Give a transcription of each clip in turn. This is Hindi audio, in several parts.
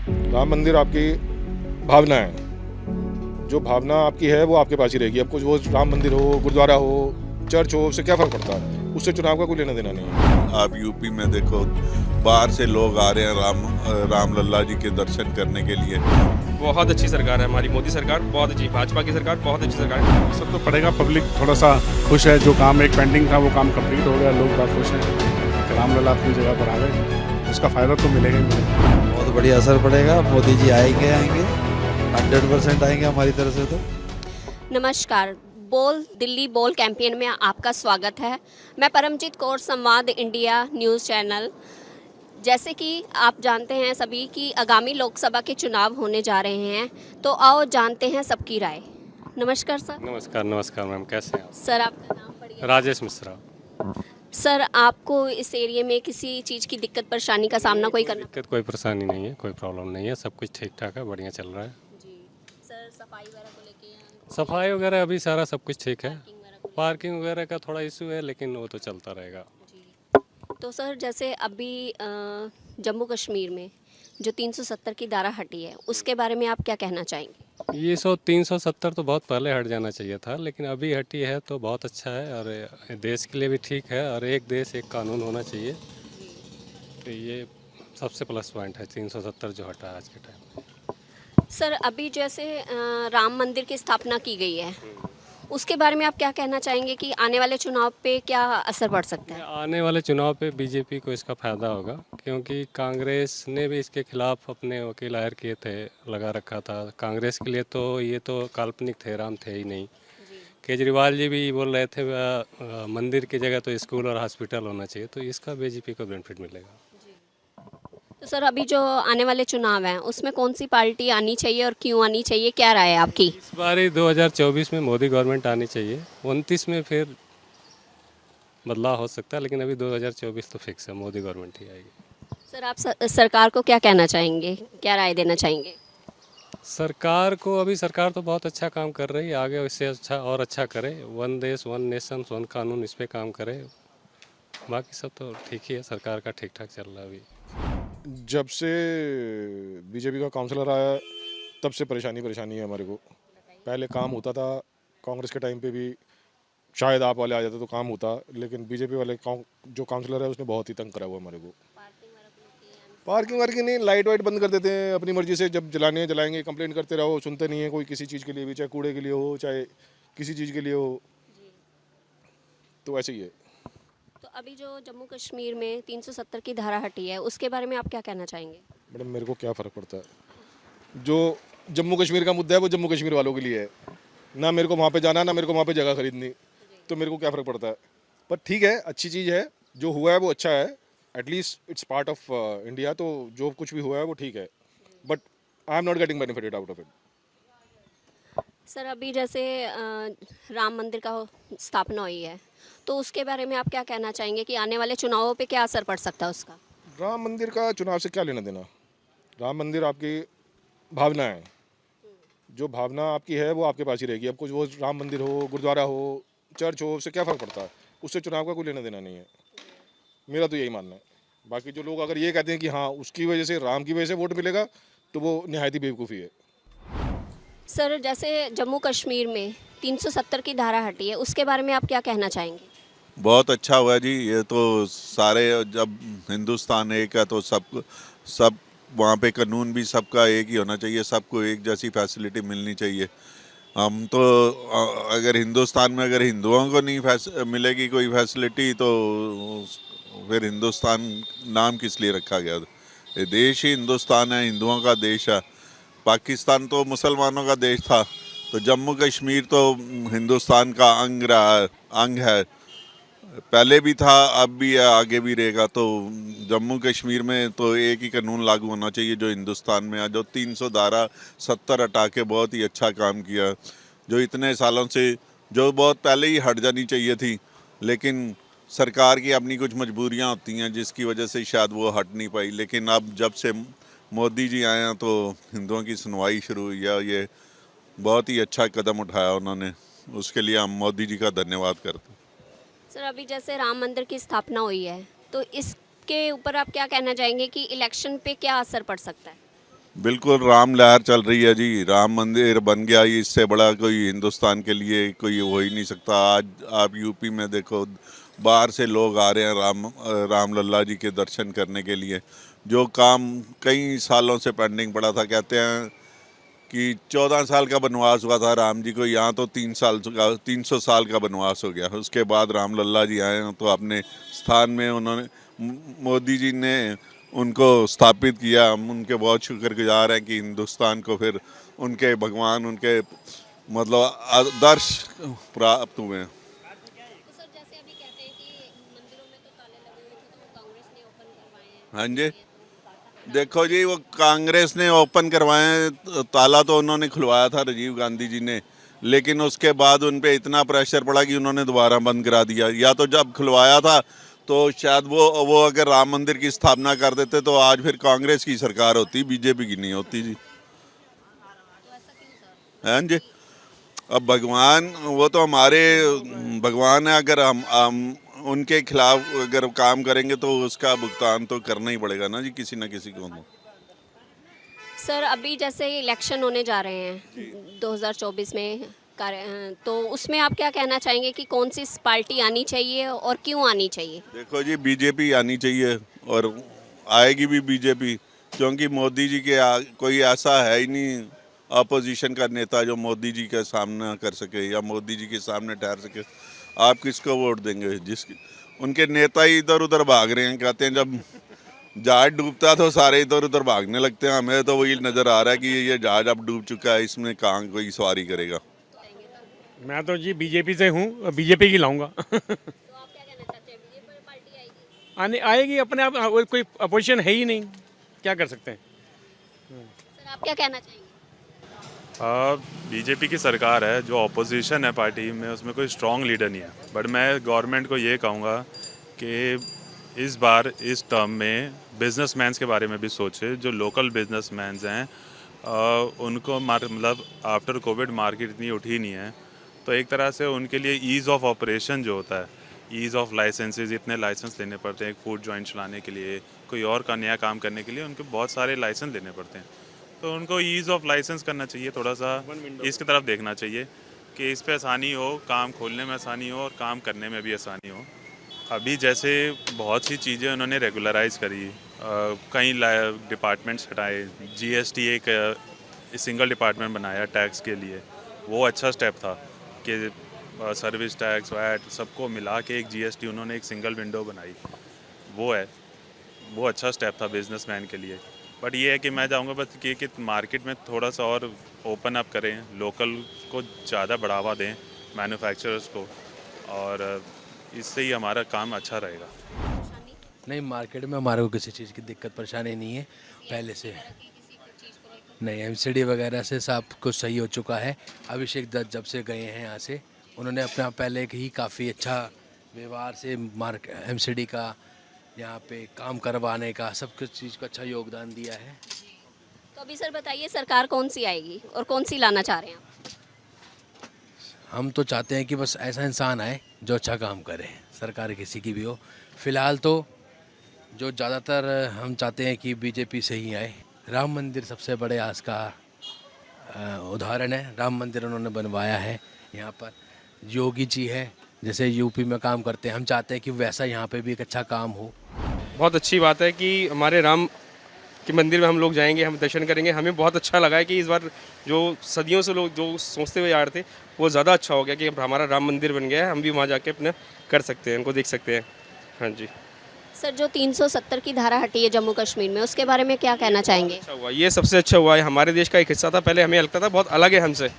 राम मंदिर आपकी भावना है। जो भावना आपकी है वो आपके पास ही रहेगी। अब कुछ वो राम मंदिर हो, गुरुद्वारा हो, चर्च हो, उससे क्या फ़र्क पड़ता है? उससे चुनाव का कोई लेना देना नहीं है। आप यूपी में देखो, बाहर से लोग आ रहे हैं राम लल्ला जी के दर्शन करने के लिए। बहुत अच्छी सरकार है हमारी, मोदी सरकार बहुत अच्छी, भाजपा की सरकार बहुत अच्छी सरकार है। असर तो पड़ेगा। पब्लिक थोड़ा सा खुश है, जो काम एक पेंडिंग था वो काम कंप्लीट हो गया, लोग बहुत खुश हैं कि रामलला अपनी जगह पर आ गए। उसका फ़ायदा तो मिलेगा ही मिलेगा। बहुत बढ़िया असर पड़ेगा। मोदी जी आएंगे 100% आएंगे हमारी तरफ से तो। नमस्कार, बोल दिल्ली बोल कैंपेन में आपका स्वागत है। मैं परमजीत कौर, संवाद इंडिया न्यूज़ चैनल। जैसे कि आप जानते हैं सभी कि आगामी लोकसभा के चुनाव होने जा रहे हैं, तो आओ जानते हैं सबकी राय। नमस्कार सर। नमस्कार मैम, कैसे हैं आप? सर आपका नाम पढ़िए। राजेश मिश्रा। सर, आपको इस एरिया में किसी चीज़ की दिक्कत परेशानी का सामना कोई करना? दिक्कत कोई परेशानी नहीं है, कोई प्रॉब्लम नहीं है, सब कुछ ठीक ठाक है, बढ़िया चल रहा है। जी सर, सफाई वगैरह को लेके सफाई वगैरह अभी सारा सब कुछ ठीक है। पार्किंग वगैरह को पार्किंग वगैरह का थोड़ा इशू है, लेकिन वो तो चलता रहेगा। लेके? जी। तो सर, जैसे अभी जम्मू कश्मीर में जो 370 की धारा हटी है, उसके बारे में आप क्या कहना चाहेंगे? ये 370 तो बहुत पहले हट जाना चाहिए था, लेकिन अभी हटी है तो बहुत अच्छा है और देश के लिए भी ठीक है। और एक देश एक कानून होना चाहिए, तो ये सबसे प्लस पॉइंट है 370 जो हटा है आज के टाइम में। सर, अभी जैसे राम मंदिर की स्थापना की गई है, उसके बारे में आप क्या कहना चाहेंगे कि आने वाले चुनाव पे क्या असर पड़ सकता है? आने वाले चुनाव पे बीजेपी को इसका फायदा होगा, क्योंकि कांग्रेस ने भी इसके खिलाफ अपने वकील हायर किए थे, लगा रखा था। कांग्रेस के लिए तो ये तो काल्पनिक थे, राम थे ही नहीं। केजरीवाल जी भी बोल रहे थे मंदिर की जगह तो स्कूल और हॉस्पिटल होना चाहिए, तो इसका बीजेपी को बेनिफिट मिलेगा। तो सर, अभी जो आने वाले चुनाव हैं, उसमें कौन सी पार्टी आनी चाहिए और क्यों आनी चाहिए, क्या राय है आपकी? इस बार 2024 में मोदी गवर्नमेंट आनी चाहिए। 29 में फिर बदलाव हो सकता है, लेकिन अभी 2024 तो फिक्स है, मोदी गवर्नमेंट ही आएगी। सर, आप सरकार को क्या कहना चाहेंगे, क्या राय देना चाहेंगे? सरकार को, अभी सरकार तो बहुत अच्छा काम कर रही है, आगे इससे अच्छा और अच्छा करे। वन देश वन नेशन वन कानून, इस पे काम करे। बाकी सब तो ठीक ही है, सरकार का ठीक ठाक चल रहा है अभी। जब से बीजेपी का काउंसलर आया तब से परेशानी है हमारे को। पहले काम होता था, कांग्रेस के टाइम पे भी शायद आप वाले आ जाते तो काम होता, लेकिन बीजेपी वाले जो काउंसलर है उसने बहुत ही तंग करा हुआ हमारे को। पार्किंग वार्किंग नहीं, लाइट वाइट बंद कर देते हैं अपनी मर्जी से, जब जलाने हैं जलाएंगे, कंप्लेंट करते रहो, सुनते नहीं है कोई किसी चीज़ के लिए भी, चाहे कूड़े के लिए हो चाहे किसी चीज़ के लिए हो। तो ऐसे ही है। तो अभी जो जम्मू कश्मीर में 370 की धारा हटी है, उसके बारे में आप क्या कहना चाहेंगे? मैडम, मेरे को क्या फ़र्क पड़ता है? जो जम्मू कश्मीर का मुद्दा है वो जम्मू कश्मीर वालों के लिए है ना। मेरे को वहाँ पे जाना, ना मेरे को वहाँ पे जगह खरीदनी, तो मेरे को क्या फ़र्क पड़ता है? पर ठीक है, अच्छी चीज़ है, जो हुआ है वो अच्छा है। At least it's part of India, तो जो कुछ भी हुआ है वो ठीक है, but I am not getting benefited out of it. Sir, अभी जैसे राम मंदिर का स्थापना हुई है, तो उसके बारे में आप क्या कहना चाहेंगे कि आने वाले चुनावों पे क्या असर पड़ सकता है उसका? राम मंदिर का चुनाव से क्या लेना देना? राम मंदिर आपकी भावना है। जो भावना आपकी है वो आपके पास ही रहेगी। अब कुछ वो राम मंदिर हो, गुरुद्वारा हो, चर्च हो, उससे क्या फ़र्क पड़ता है? उससे चुनाव का कोई लेना देना नहीं है। मेरा तो यही मानना है। बाकी जो लोग अगर ये कहते हैं कि हाँ उसकी वजह से, राम की वजह से वोट मिलेगा, तो वो निहायती बेवकूफ़ी है। सर, जैसे जम्मू कश्मीर में 370 की धारा हटी है, उसके बारे में आप क्या कहना चाहेंगे? बहुत अच्छा हुआ जी। ये तो सारे, जब हिंदुस्तान एक है तो सब वहाँ पे कानून भी सबका एक ही होना चाहिए, सबको एक जैसी फैसिलिटी मिलनी चाहिए। हम तो अगर हिंदुस्तान में अगर हिंदुओं को नहीं मिलेगी कोई फैसिलिटी, तो फिर हिंदुस्तान नाम किस लिए रखा गया? ये देश ही हिंदुस्तान है, हिंदुओं का देश है। पाकिस्तान तो मुसलमानों का देश था, तो जम्मू कश्मीर तो हिंदुस्तान का अंग है। पहले भी था, अब भी है, आगे भी रहेगा। तो जम्मू कश्मीर में तो एक ही कानून लागू होना चाहिए जो हिंदुस्तान में है। जो 370 हटा के बहुत ही अच्छा काम किया, जो इतने सालों से, जो बहुत पहले ही हट जानी चाहिए थी, लेकिन सरकार की अपनी कुछ मजबूरियां होती हैं जिसकी वजह से शायद वो हट नहीं पाई। लेकिन अब जब से मोदी जी आए हैं तो हिंदुओं की सुनवाई शुरू हुई है। ये बहुत ही अच्छा कदम उठाया उन्होंने, उसके लिए हम मोदी जी का धन्यवाद करते हैं। सर, अभी जैसे राम मंदिर की स्थापना हुई है, तो इसके ऊपर आप क्या कहना चाहेंगे कि इलेक्शन पे क्या असर पड़ सकता है? बिल्कुल राम लहर चल रही है जी। राम मंदिर बन गया, इससे बड़ा कोई हिंदुस्तान के लिए कोई हो ही नहीं सकता। आज आप यूपी में देखो, बाहर से लोग आ रहे हैं राम लल्ला जी के दर्शन करने के लिए। जो काम कई सालों से पेंडिंग पड़ा था, कहते हैं कि 14 साल का वनवास हुआ था राम जी को, यहाँ तो 300 साल का वनवास हो गया। उसके बाद राम लल्ला जी आए हैं तो अपने स्थान में उन्होंने मोदी जी ने उनको स्थापित किया। हम उनके बहुत शुक्रगुजार हैं कि हिंदुस्तान को फिर उनके भगवान, उनके मतलब आदर्श प्राप्त हुए हैं। तो सर जैसे अभी कहते हैं कि मंदिरों में तो ताले लगे हुए थे, तो वो कांग्रेस ने ओपन करवाए हैं। हाँ जी, देखो जी, वो कांग्रेस ने ओपन करवाए, ताला तो उन्होंने खुलवाया था राजीव गांधी जी ने, लेकिन उसके बाद उन पे इतना प्रेशर पड़ा कि उन्होंने दोबारा बंद करा दिया। या तो जब खुलवाया था तो शायद वो अगर राम मंदिर की स्थापना कर देते तो आज फिर कांग्रेस की सरकार होती, बीजेपी की नहीं होती जी। हैं जी, अब भगवान वो तो हमारे भगवान है। अगर हम उनके खिलाफ अगर काम करेंगे तो उसका भुगतान तो करना ही पड़ेगा ना जी, किसी ना किसी को। सर अभी जैसे इलेक्शन होने जा रहे हैं 2024 में तो उसमें आप क्या कहना चाहेंगे कि कौन सी पार्टी आनी चाहिए और क्यों आनी चाहिए? देखो जी, बीजेपी आनी चाहिए और आएगी भी बीजेपी, क्योंकि मोदी जी के कोई ऐसा है ही नहीं अपोजिशन का नेता जो मोदी जी का सामना कर सके या मोदी जी के सामने ठहर सके। आप किसको वोट देंगे? उनके नेता ही इधर उधर भाग रहे हैं। कहते हैं जब जहाज डूबता है तो सारे इधर उधर भागने लगते हैं। हमें तो वही नज़र आ रहा है कि ये जहाज अब डूब चुका है, इसमें कहाँ कोई सवारी करेगा। मैं तो जी बीजेपी से हूँ, बीजेपी की लाऊंगा। तो आप क्या कहना चाहते हैं, बीजेपी पार्टी आएगी? आने आएगी अपने आप, कोई अपोजिशन है ही नहीं, क्या कर सकते हैं। सर आप क्या कहना चाहेंगे? बीजेपी की सरकार है, जो अपोजिशन है पार्टी में उसमें कोई स्ट्रॉन्ग लीडर नहीं है। बट मैं गवर्नमेंट को ये कहूँगा कि इस बार इस टर्म में बिजनेसमैन्स के बारे में भी सोचे। जो लोकल बिजनेसमैन्स हैं उनको मतलब आफ्टर कोविड मार्केट इतनी उठी नहीं है, तो एक तरह से उनके लिए ईज़ ऑफ ऑपरेशन जो होता है, ईज़ ऑफ लाइसेंसेस, इतने लाइसेंस लेने पड़ते हैं एक फूड जॉइंट चलाने के लिए, कोई और का नया काम करने के लिए उनको बहुत सारे लाइसेंस लेने पड़ते हैं। तो उनको ईज़ ऑफ लाइसेंस करना चाहिए, थोड़ा सा इसकी तरफ देखना चाहिए कि इस पे आसानी हो, काम खोलने में आसानी हो और काम करने में भी आसानी हो। अभी जैसे बहुत सी चीज़ें उन्होंने रेगुलराइज करी, कई डिपार्टमेंट्स हटाए, जीएसटी एक सिंगल डिपार्टमेंट बनाया टैक्स के लिए, वो अच्छा स्टेप था कि सर्विस टैक्स वैट सबको मिला के एक जीएसटी उन्होंने एक सिंगल विंडो बनाई। वो अच्छा स्टेप था बिजनेसमैन के लिए। बट ये है कि मैं चाहूँगा बस कि मार्केट में थोड़ा सा और ओपन अप करें, लोकल को ज़्यादा बढ़ावा दें, मैन्युफैक्चरर्स को, और इससे ही हमारा काम अच्छा रहेगा। नहीं, मार्केट में हमारे को किसी चीज़ की दिक्कत परेशानी नहीं है पहले से। नहीं, एमसीडी वगैरह से सब कुछ सही हो चुका है। अभिषेक दत्त जब से गए हैं यहाँ से, उन्होंने अपना पहले ही काफ़ी अच्छा व्यवहार से एमसीडी का यहाँ पे काम करवाने का सब कुछ चीज़ का अच्छा योगदान दिया है। तो अभी सर बताइए सरकार कौन सी आएगी और कौन सी लाना चाह रहे हैं आप? हम तो चाहते हैं कि बस ऐसा इंसान आए जो अच्छा काम करे, सरकार किसी की भी हो। फ़िलहाल तो जो ज़्यादातर हम चाहते हैं कि बीजेपी से ही आए। राम मंदिर सबसे बड़े आज का उदाहरण है। राम मंदिर उन्होंने बनवाया है यहाँ पर। योगी जी है, जैसे यूपी में काम करते हैं, हम चाहते हैं कि वैसा यहाँ पे भी एक अच्छा काम हो। बहुत अच्छी बात है कि हमारे राम के मंदिर में हम लोग जाएंगे, हम दर्शन करेंगे। हमें बहुत अच्छा लगा है कि इस बार जो सदियों से लोग जो सोचते हुए आ रहे थे वो ज़्यादा अच्छा हो गया कि हमारा राम मंदिर बन गया है, हम भी वहाँ जाके अपने कर सकते हैं, उनको देख सकते हैं। हाँ जी सर जो 370 की धारा हटी है जम्मू कश्मीर में, उसके बारे में क्या कहना चाहेंगे? अच्छा हुआ, ये सबसे अच्छा हुआ है। हमारे देश का एक हिस्सा था, पहले हमें लगता था बहुत अलग है हमसे,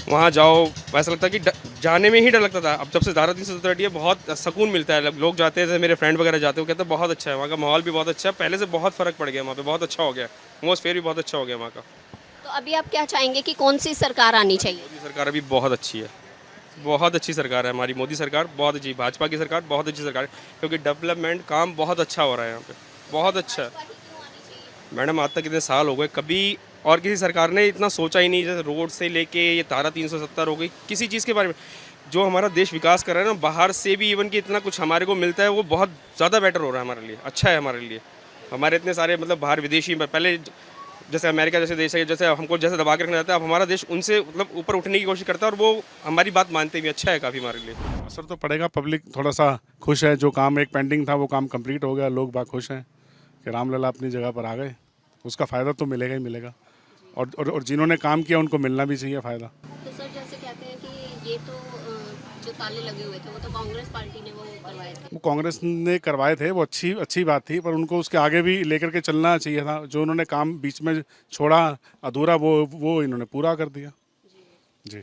वहाँ जाओ वैसा लगता कि जाने में ही डर लगता था। अब जब से धारा 370 हटी है बहुत सुकून मिलता है। लोग जाते हैं, मेरे फ्रेंड वगैरह जाते हैं, वो कहते हैं बहुत अच्छा है, वहाँ का माहौल भी बहुत अच्छा है, पहले से बहुत फ़र्क पड़ गया, वहाँ पे बहुत अच्छा हो गया, एटमॉस्फेयर भी बहुत अच्छा हो गया वहाँ का। तो अभी आप क्या चाहेंगे कि कौन सी सरकार आनी चाहिए? मोदी सरकार अभी बहुत अच्छी है, बहुत अच्छी सरकार है हमारी। मोदी सरकार बहुत अच्छी, भाजपा की सरकार बहुत अच्छी सरकार है, क्योंकि डेवलपमेंट काम बहुत अच्छा हो रहा है यहाँ पे, बहुत अच्छा है। मैडम आज तक इतने साल हो गए, कभी और किसी सरकार ने इतना सोचा ही नहीं, जैसे रोड से लेके ये धारा 370 हो गई, किसी चीज़ के बारे में। जो हमारा देश विकास कर रहा है ना, बाहर से भी इवन कि इतना कुछ हमारे को मिलता है, वो बहुत ज़्यादा बेटर हो रहा है हमारे लिए, अच्छा है हमारे लिए। हमारे इतने सारे मतलब बाहर विदेशी, पहले जैसे अमेरिका जैसे देश है, जैसे हमको जैसे दबा के रखना चाहता है, अब हमारा देश उनसे मतलब ऊपर उठने की कोशिश करता है और वो हमारी बात मानते भी, अच्छा है काफ़ी हमारे लिए। असर तो पड़ेगा, पब्लिक थोड़ा सा खुश है, जो काम एक पेंडिंग था वो काम कंप्लीट हो गया, लोग बाग खुश हैं कि रामलला अपनी जगह पर आ गए, उसका फ़ायदा तो मिलेगा ही मिलेगा। और जिन्होंने काम किया उनको मिलना भी चाहिए फ़ायदा। तो सर जैसे कहते हैं कि ये तो जो ताले लगे हुए थे वो तो कांग्रेस पार्टी ने वो करवाए थे। वो कांग्रेस ने करवाए थे, वो अच्छी बात थी, पर उनको उसके आगे भी लेकर के चलना चाहिए था। जो उन्होंने काम बीच में छोड़ा अधूरा, वो इन्होंने पूरा कर दिया। जी।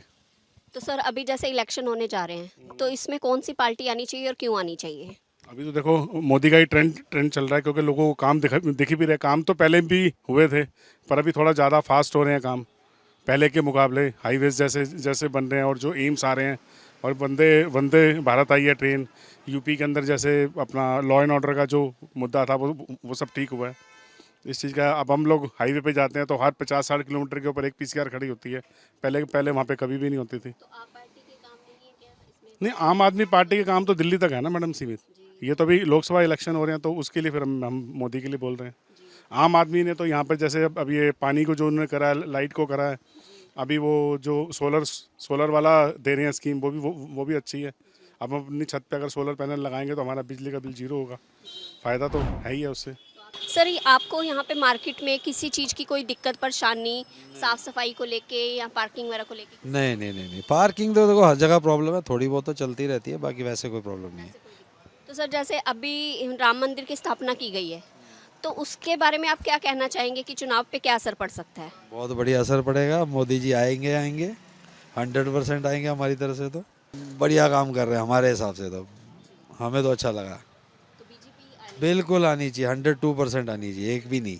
तो सर अभी जैसे इलेक्शन होने जा रहे हैं तो इसमें कौन सी पार्टी आनी चाहिए और क्यों आनी चाहिए? अभी तो देखो मोदी का ही ट्रेंड चल रहा है, क्योंकि लोगों को काम दिख ही भी रहे। काम तो पहले भी हुए थे, पर अभी थोड़ा ज़्यादा फास्ट हो रहे हैं काम पहले के मुकाबले। हाईवेज जैसे बन रहे हैं और जो एम्स आ रहे हैं, और वंदे भारत आई है ट्रेन। यूपी के अंदर जैसे अपना लॉ एंड ऑर्डर का जो मुद्दा था वो सब ठीक हुआ है इस चीज़ का। अब हम लोग हाईवे पे जाते हैं तो हर 50-60 किलोमीटर के ऊपर एक पीसीआर खड़ी होती है, पहले वहाँ पे कभी भी नहीं होती थी। तो आप पार्टी के काम नहीं है क्या इसमें? नहीं, आम आदमी पार्टी के काम तो दिल्ली तक है ना मैडम सीमित। ये तो अभी लोकसभा इलेक्शन हो रहे हैं, तो उसके लिए फिर हम मोदी के लिए बोल रहे हैं। आम आदमी ने तो यहाँ पर जैसे अब ये पानी को जो उन्होंने करा है, लाइट को करा है, अभी वो जो सोलर वाला दे रहे हैं स्कीम, वो भी अच्छी है। अब हम अपनी छत पे अगर सोलर पैनल लगाएंगे तो हमारा बिजली का बिल जीरो होगा, फ़ायदा तो है ही है उससे। सर ये आपको यहाँ पे मार्केट में किसी चीज़ की कोई दिक्कत परेशानी साफ सफाई को लेके या पार्किंग वगैरह को लेके? नहीं, पार्किंग तो देखो हर जगह प्रॉब्लम है, थोड़ी बहुत तो चलती रहती है, बाकी वैसे कोई प्रॉब्लम नहीं है। तो सर जैसे अभी राम मंदिर की स्थापना की गई है तो उसके बारे में आप क्या कहना चाहेंगे कि चुनाव पे क्या असर पड़ सकता है? बहुत बढ़िया असर पड़ेगा, मोदी जी आएंगे 100% आएंगे। हमारी तरफ से तो बढ़िया काम कर रहे हैं, हमारे हिसाब से तो हमें तो अच्छा लगा। तो बीजेपी बिल्कुल आनी चाहिए, 102% आनी चाहिए, एक भी नहीं।